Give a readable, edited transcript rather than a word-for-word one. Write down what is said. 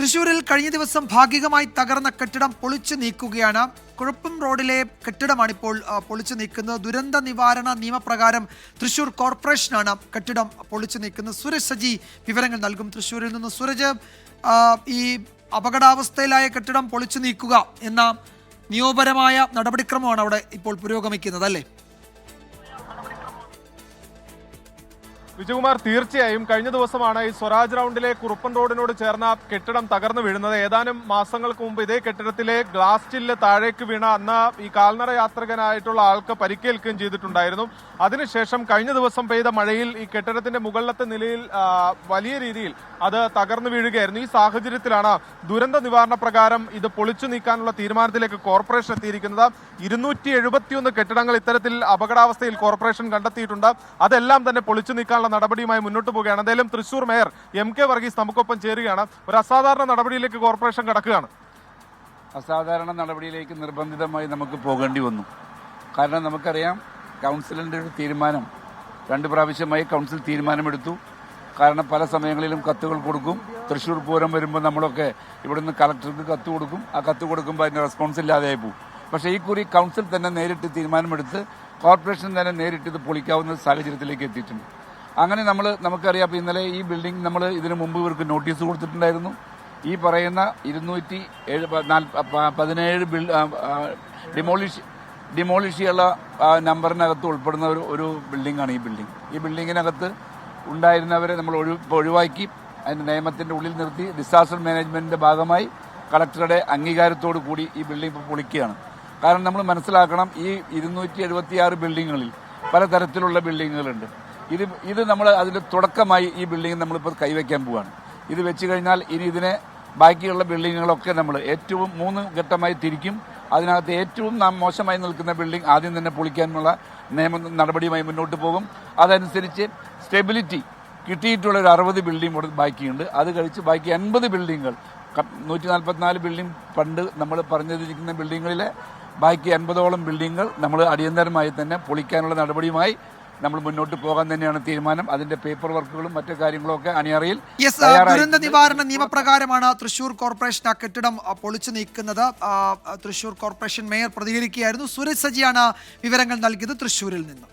തൃശൂരിൽ കഴിഞ്ഞ ദിവസം ഭാഗികമായി തകർന്ന കെട്ടിടം പൊളിച്ചു നീക്കുകയാണ്. കുഴപ്പം റോഡിലെ കെട്ടിടമാണിപ്പോൾ പൊളിച്ചു നീക്കുന്നത്. ദുരന്ത നിവാരണ നിയമപ്രകാരം തൃശൂർ കോർപ്പറേഷനാണ് കെട്ടിടം പൊളിച്ചു നീക്കുന്നത്. സൂരജ് സജി വിവരങ്ങൾ നൽകും തൃശൂരിൽ നിന്ന്. സൂരജ്, ഈ അപകടാവസ്ഥയിലായ കെട്ടിടം പൊളിച്ചു നീക്കുക എന്ന നിയമപരമായ നടപടിക്രമമാണ് അവിടെ ഇപ്പോൾ പുരോഗമിക്കുന്നത്, അല്ലേ? വിജയകുമാർ, തീർച്ചയായും കഴിഞ്ഞ ദിവസമാണ് ഈ സ്വരാജ് റൗണ്ടിലെ കുറുപ്പൻ റോഡിനോട് ചേർന്ന കെട്ടിടം തകർന്നു വീഴുന്നത്. ഏതാനും മാസങ്ങൾക്ക് മുമ്പ് ഇതേ കെട്ടിടത്തിലെ ഗ്ലാസ് ചില്ല് താഴേക്ക് വീണ അന്ന് ഈ കാൽനട യാത്രികനായിട്ടുള്ള ആൾക്ക് പരിക്കേൽക്കുകയും ചെയ്തിട്ടുണ്ടായിരുന്നു. അതിനുശേഷം കഴിഞ്ഞ ദിവസം പെയ്ത മഴയിൽ ഈ കെട്ടിടത്തിന്റെ മുകളിലത്തെ നിലയിൽ വലിയ രീതിയിൽ അത് തകർന്നു വീഴുകയായിരുന്നു. ഈ സാഹചര്യത്തിലാണ് ദുരന്ത നിവാരണ പ്രകാരം ഇത് പൊളിച്ചു നീക്കാനുള്ള തീരുമാനത്തിലേക്ക് കോർപ്പറേഷൻ എത്തിയിരിക്കുന്നത്. 271 കെട്ടിടങ്ങൾ ഇത്തരത്തിൽ അപകടാവസ്ഥയിൽ കോർപ്പറേഷൻ കണ്ടെത്തിയിട്ടുണ്ട്. അതെല്ലാം തന്നെ പൊളിച്ചു നീക്കാൻ നടപടിയുമായി മുന്നോട്ട് പോവുകയാണ്. എന്തായാലും തൃശൂർ മേയർ MK വർഗീസ് നമുക്കൊപ്പം ചേരുകയാണ്. ഒരു അസാധാരണ നടപടിയിലേക്ക് കോർപ്പറേഷൻ കടക്കുകയാണ്. അസാധാരണ നടപടിയിലേക്ക് നിർബന്ധിതമായി നമുക്ക് പോകേണ്ടി വന്നു. കാരണം നമുക്കറിയാം, കൗൺസിലിന്റെ ഒരു തീരുമാനം 2 പ്രാവശ്യമായി കൗൺസിൽ തീരുമാനമെടുത്തു. കാരണം പല സമയങ്ങളിലും കത്തുകൾ കൊടുക്കും. തൃശൂർ പൂരം വരുമ്പോൾ നമ്മളൊക്കെ ഇവിടുന്ന് കളക്ടർക്ക് കത്ത് കൊടുക്കും. ആ കത്ത് കൊടുക്കുമ്പോൾ അതിന്റെ റെസ്പോൺസ് ഇല്ലാതെയായി പോകും. പക്ഷേ ഈ കുറി കൗൺസിൽ തന്നെ നേരിട്ട് തീരുമാനമെടുത്ത് കോർപ്പറേഷൻ തന്നെ നേരിട്ട് ഇത് പൊളിക്കാവുന്ന സാഹചര്യത്തിലേക്ക് എത്തിയിട്ടുണ്ട്. അങ്ങനെ നമുക്കറിയാം, അപ്പോൾ ഇന്നലെ ഈ ബിൽഡിംഗ് നമ്മൾ ഇതിനു മുമ്പ് ഇവർക്ക് നോട്ടീസ് കൊടുത്തിട്ടുണ്ടായിരുന്നു. ഈ പറയുന്ന 217 ഡിമോളിഷ് ചെയ്യാനുള്ള നമ്പറിനകത്ത് ഉൾപ്പെടുന്ന ഒരു ബിൽഡിംഗാണ് ഈ ബിൽഡിംഗ്. ഈ ബിൽഡിങ്ങിനകത്ത് ഉണ്ടായിരുന്നവരെ നമ്മൾ ഒഴിവാക്കി അതിന്റെ നിയമത്തിന്റെ ഉള്ളിൽ നിർത്തി ഡിസാസ്റ്റർ മാനേജ്മെന്റിന്റെ ഭാഗമായി കളക്ടറുടെ അംഗീകാരത്തോടു കൂടി ഈ ബിൽഡിംഗ് ഇപ്പോൾ പൊളിക്കുകയാണ്. കാരണം നമ്മൾ മനസ്സിലാക്കണം, ഈ 276 ബിൽഡിങ്ങുകളിൽ പലതരത്തിലുള്ള ബിൽഡിങ്ങുകളുണ്ട്. ഇത് നമ്മൾ അതിന്റെ തുടക്കമായി ഈ ബിൽഡിംഗ് നമ്മളിപ്പോൾ കൈവയ്ക്കാൻ പോവുകയാണ്. ഇത് വെച്ച് കഴിഞ്ഞാൽ ഇനി ഇതിനെ ബാക്കിയുള്ള ബിൽഡിങ്ങുകളൊക്കെ നമ്മൾ ഏറ്റവും 3 ഘട്ടമായി തിരിക്കും. അതിനകത്ത് ഏറ്റവും മോശമായി നിൽക്കുന്ന ബിൽഡിംഗ് ആദ്യം തന്നെ പൊളിക്കാനുള്ള നിയമ നടപടിയുമായി മുന്നോട്ട് പോകും. അതനുസരിച്ച് സ്റ്റെബിലിറ്റി കിട്ടിയിട്ടുള്ള ഒരു 60 ബിൽഡിംഗ് ബാക്കിയുണ്ട്. അത് കഴിച്ച് ബാക്കി 80 ബിൽഡിങ്ങുകൾ, 144 ബിൽഡിംഗ് പണ്ട് നമ്മൾ പറഞ്ഞിരിക്കുന്ന ബിൽഡിങ്ങുകളിലെ ബാക്കി 80ഓളം ബിൽഡിങ്ങുകൾ നമ്മൾ അടിയന്തരമായി തന്നെ പൊളിക്കാനുള്ള നടപടിയുമായി നമ്മൾ മുന്നോട്ട് പോകാൻ തന്നെയാണ് തീരുമാനം. അതിന്റെ പേപ്പർ വർക്കുകളും മറ്റു കാര്യങ്ങളും ഒക്കെ അണിയറയിൽ. ദുരന്ത നിവാരണ നിയമപ്രകാരമാണ് തൃശൂർ കോർപ്പറേഷൻ ആ കെട്ടിടം പൊളിച്ചു നീക്കുന്നത്. തൃശൂർ കോർപ്പറേഷൻ മേയർ പ്രതികരിക്കുകയായിരുന്നു. സൂരജ് സജിയാണ് വിവരങ്ങൾ നൽകിയത് തൃശൂരിൽ നിന്ന്.